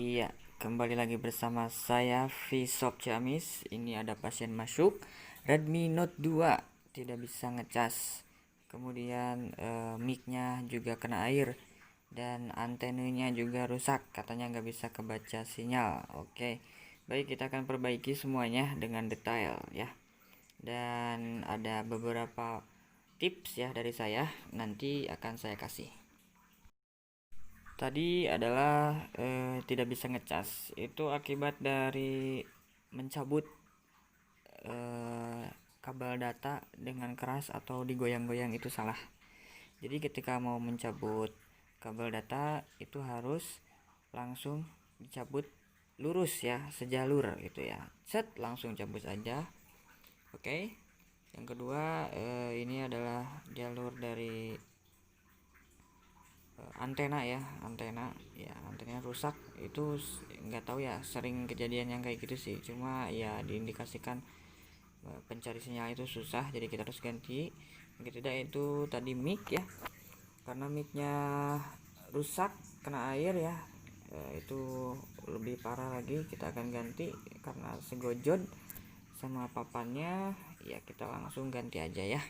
Iya, kembali lagi bersama saya Vshop Ciamis. Ini ada pasien masuk Redmi Note 2 tidak bisa ngecas. Kemudian mic-nya juga kena air dan antenanya juga rusak. Katanya nggak bisa kebaca sinyal. Oke, baik, kita akan perbaiki semuanya dengan detail ya. Dan ada beberapa tips ya dari saya, nanti akan saya kasih. Tadi adalah tidak bisa ngecas. Itu akibat dari mencabut kabel data dengan keras atau digoyang-goyang, itu salah. Jadi ketika mau mencabut kabel data itu harus langsung dicabut lurus ya, sejalur gitu ya. Set, langsung cabut aja. Oke. Yang kedua, ini adalah jalur dari antena ya, antenanya rusak. Itu nggak tahu ya, sering kejadian yang kayak gitu sih, cuma ya diindikasikan pencari sinyal itu susah, jadi kita harus ganti. Yang ketiga itu tadi mic ya, karena micnya rusak kena air ya, itu lebih parah lagi, kita akan ganti karena segojod sama papannya ya, kita langsung ganti aja ya.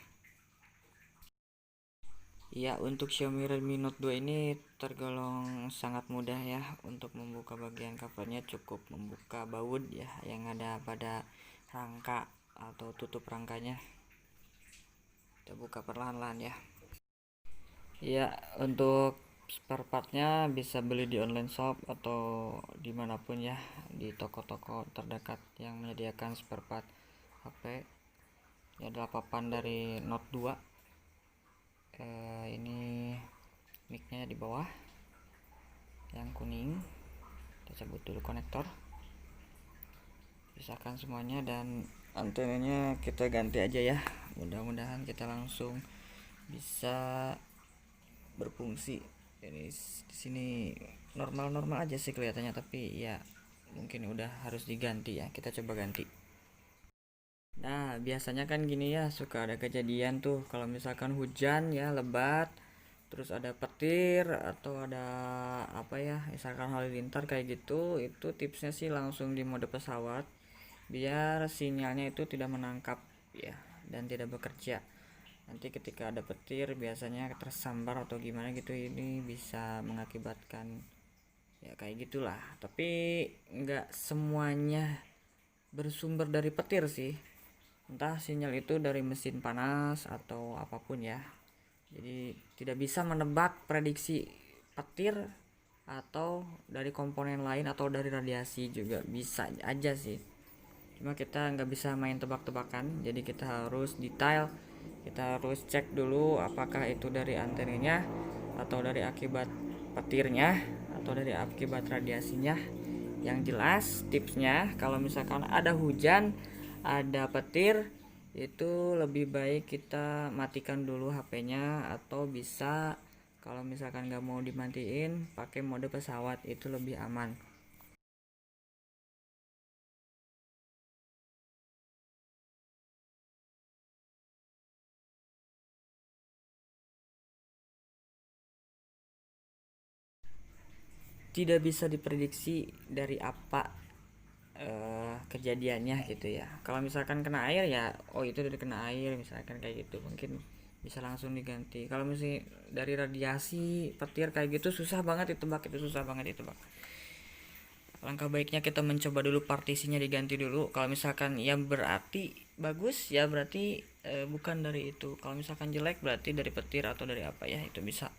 Ya, untuk Xiaomi Redmi Note 2 ini tergolong sangat mudah ya. Untuk membuka bagian covernya cukup membuka baut ya yang ada pada rangka atau tutup rangkanya. Kita buka perlahan-lahan ya. Ya, untuk spare partnya bisa beli di online shop atau dimanapun ya, di toko-toko terdekat yang menyediakan spare part HP. Ini adalah papan dari Note 2. Ini micnya di bawah yang kuning. Kita cabut dulu konektor, pisahkan semuanya, dan antenanya kita ganti aja ya. Mudah-mudahan kita langsung bisa berfungsi. Ini di sini normal-normal aja sih kelihatannya, tapi ya mungkin udah harus diganti ya. Kita coba ganti. Nah, biasanya kan gini ya, suka ada kejadian tuh kalau misalkan hujan ya, lebat, terus ada petir atau ada apa ya, misalkan halilintar kayak gitu. Itu tipsnya sih langsung di mode pesawat biar sinyalnya itu tidak menangkap ya, dan tidak bekerja. Nanti ketika ada petir biasanya tersambar atau gimana gitu, ini bisa mengakibatkan ya kayak gitulah. Tapi nggak semuanya bersumber dari petir sih, entah sinyal itu dari mesin panas atau apapun ya. Jadi tidak bisa menebak prediksi petir, atau dari komponen lain, atau dari radiasi juga bisa aja sih. Cuma kita nggak bisa main tebak-tebakan, jadi kita harus detail. Kita harus cek dulu apakah itu dari antenanya, atau dari akibat petirnya, atau dari akibat radiasinya. Yang jelas tipsnya, kalau misalkan ada hujan, ada petir, itu lebih baik kita matikan dulu HP-nya, atau bisa kalau misalkan nggak mau dimatiin pakai mode pesawat, itu lebih aman. Tidak bisa diprediksi dari apa kejadiannya gitu ya. Kalau misalkan kena air ya, oh itu dari kena air misalkan kayak gitu, mungkin bisa langsung diganti. Kalau misalnya dari radiasi petir kayak gitu, susah banget ditebak, itu susah banget ditebak. Langkah baiknya kita mencoba dulu partisinya diganti dulu. Kalau misalkan ya berarti bagus ya, berarti bukan dari itu. Kalau misalkan jelek berarti dari petir atau dari apa ya, itu bisa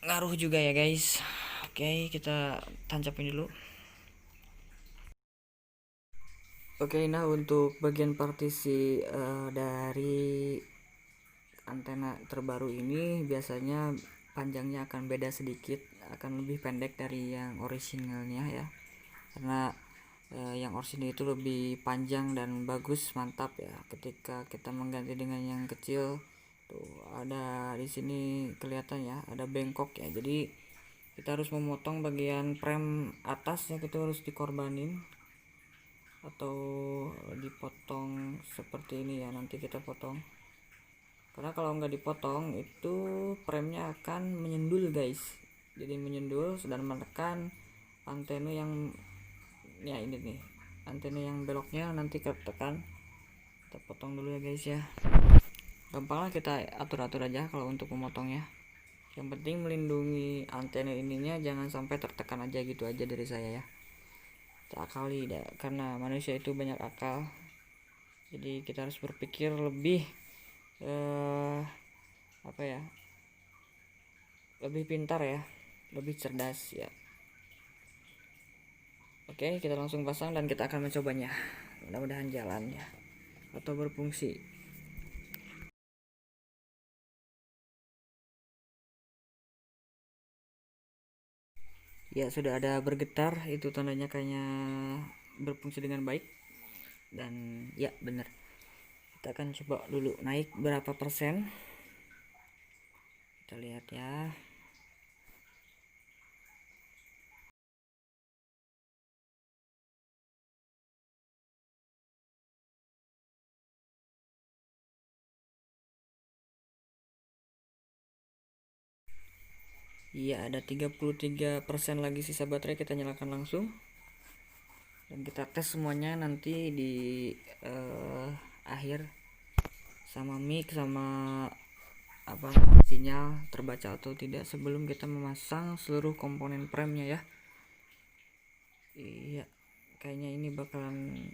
ngaruh juga ya guys. Oke, kita tancapin dulu. Oke, nah untuk bagian partisi dari antena terbaru ini biasanya panjangnya akan beda sedikit, akan lebih pendek dari yang orisinalnya ya. Karena yang orisinal itu lebih panjang dan bagus, mantap ya. Ketika kita mengganti dengan yang kecil tuh, ada di sini kelihatan ya, ada bengkok ya. Jadi kita harus memotong bagian frame atasnya, kita harus dikorbanin atau dipotong seperti ini ya. Nanti kita potong, karena kalau nggak dipotong itu premnya akan menyendul guys. Jadi menyendul dan menekan antena yang ya ini nih, antena yang beloknya nanti ketekan, kita potong dulu ya guys ya. Gampang lah, kita atur-atur aja kalau untuk memotongnya. Yang penting melindungi antena ininya jangan sampai tertekan aja gitu aja dari saya ya. Kita akali dah, karena manusia itu banyak akal, jadi kita harus berpikir lebih apa ya, lebih pintar ya, lebih cerdas ya. Oke, kita langsung pasang dan kita akan mencobanya. Mudah-mudahan jalan ya, atau berfungsi. Ya, sudah ada bergetar, itu tandanya kayaknya berfungsi dengan baik. Dan ya benar, kita akan coba dulu naik berapa persen, kita lihat ya. Iya, ada 33% lagi sisa baterai, kita nyalakan langsung dan kita tes semuanya nanti di akhir, sama mic, sama apa, sinyal terbaca atau tidak, sebelum kita memasang seluruh komponen frame-nya ya. Iya, kayaknya ini bakalan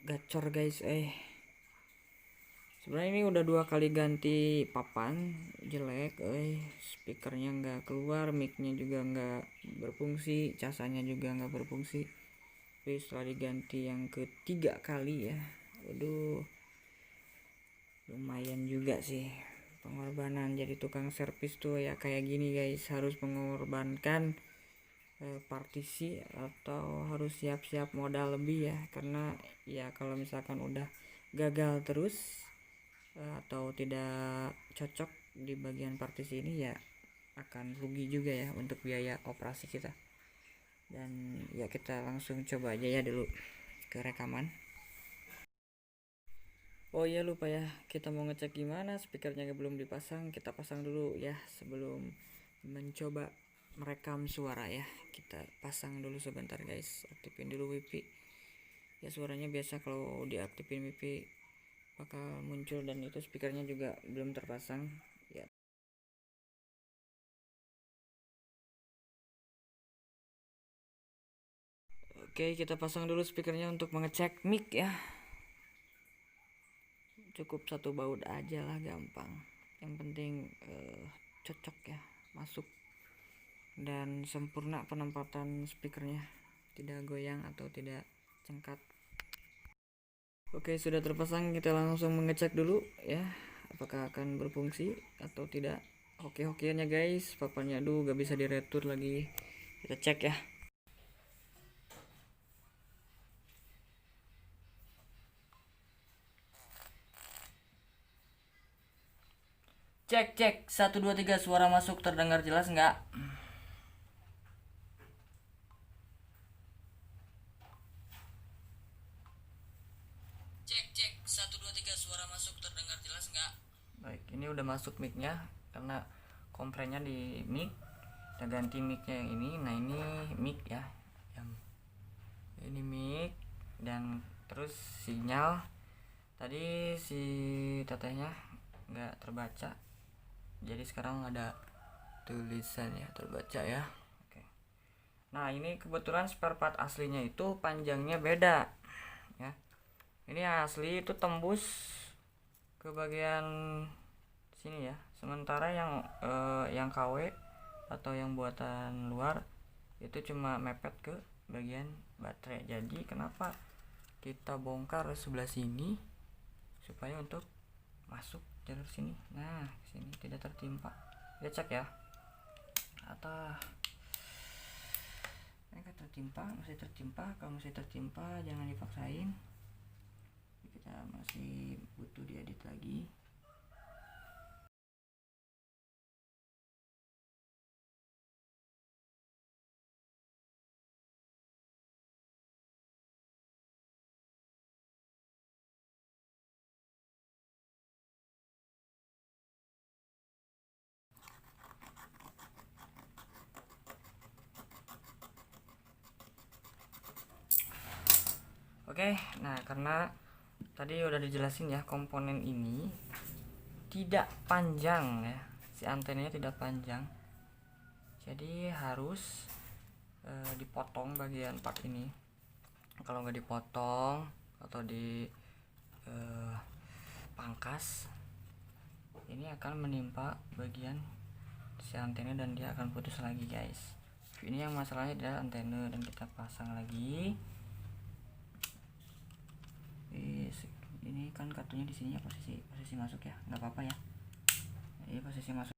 gacor guys. Sebenarnya ini udah 2 kali ganti papan, jelek, speakernya nggak keluar, micnya juga nggak berfungsi, casanya juga nggak berfungsi. Tapi setelah diganti yang ketiga kali ya, waduh, lumayan juga sih pengorbanan jadi tukang servis tuh ya. Kayak gini guys, harus mengorbankan partisi atau harus siap-siap modal lebih ya, karena ya kalau misalkan udah gagal terus atau tidak cocok di bagian partisi ini ya, akan rugi juga ya untuk biaya operasi kita. Dan ya kita langsung coba aja ya dulu ke rekaman. Oh iya, lupa ya, kita mau ngecek gimana speakernya belum dipasang. Kita pasang dulu ya sebelum mencoba merekam suara ya. Kita pasang dulu sebentar guys, aktifin dulu wifi ya. Suaranya biasa kalau diaktifin wifi bakal muncul, dan itu speakernya juga belum terpasang ya. Oke, kita pasang dulu speakernya untuk mengecek mic ya. Cukup satu baut aja lah, gampang. Yang penting cocok ya, masuk dan sempurna penempatan speakernya, tidak goyang atau tidak cengkat. Oke, sudah terpasang, kita langsung mengecek dulu ya, apakah akan berfungsi atau tidak. Oke-okeannya guys, papannya aduh gak bisa diretur lagi. Kita cek ya. Cek cek 1 2 3, suara masuk, terdengar jelas nggak? Cek cek 1 2 3, suara masuk, terdengar jelas nggak? Baik, ini udah masuk micnya, karena komprennya di mic. Kita ganti micnya yang ini. Nah ini mic ya, yang ini mic, dan terus sinyal tadi si tetehnya nggak terbaca, jadi sekarang ada tulisannya terbaca ya. Oke. Nah ini kebetulan spare part aslinya itu panjangnya beda ya. Ini asli itu tembus ke bagian sini ya, sementara yang KW atau yang buatan luar itu cuma mepet ke bagian baterai. Jadi kenapa kita bongkar sebelah sini supaya untuk masuk jalur sini. Nah sini tidak tertimpa. Kita cek ya, atau enggak tertimpa, masih tertimpa. Kalau masih tertimpa jangan dipaksain, kita masih butuh diedit lagi. Oke, nah karena tadi udah dijelasin ya, komponen ini tidak panjang ya, si antenanya tidak panjang, jadi harus dipotong bagian part ini. Kalau nggak dipotong atau di pangkas, ini akan menimpa bagian si antena dan dia akan putus lagi guys. Ini yang masalahnya adalah antena, dan kita pasang lagi. Ini kan kartunya di sini ya, posisi masuk ya, nggak apa-apa ya. Ini posisi masuk.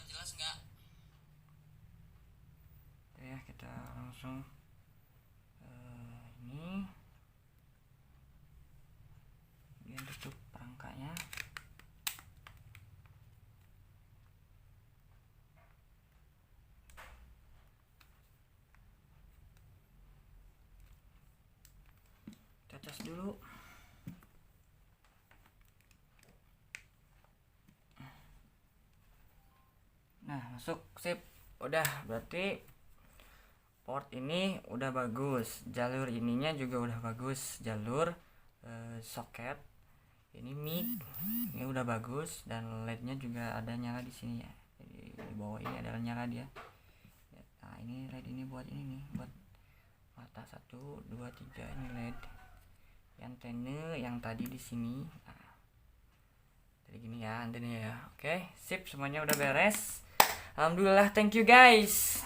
Jelas nggak? Ya kita langsung ini dia tutup perangkanya. Kita cas dulu. Nah masuk, sip, udah, berarti port ini udah bagus, jalur ininya juga udah bagus, jalur soket ini mic ini udah bagus, dan lednya juga ada nyala di sini ya. Jadi di bawah ini adalah nyala dia. Nah ini led ini buat ini nih, buat mata 1, 2, 3 ini led. Antena yang tadi di sini. Nah, jadi gini ya antenanya ya. Oke, sip, semuanya udah beres. Alhamdulillah, thank you guys.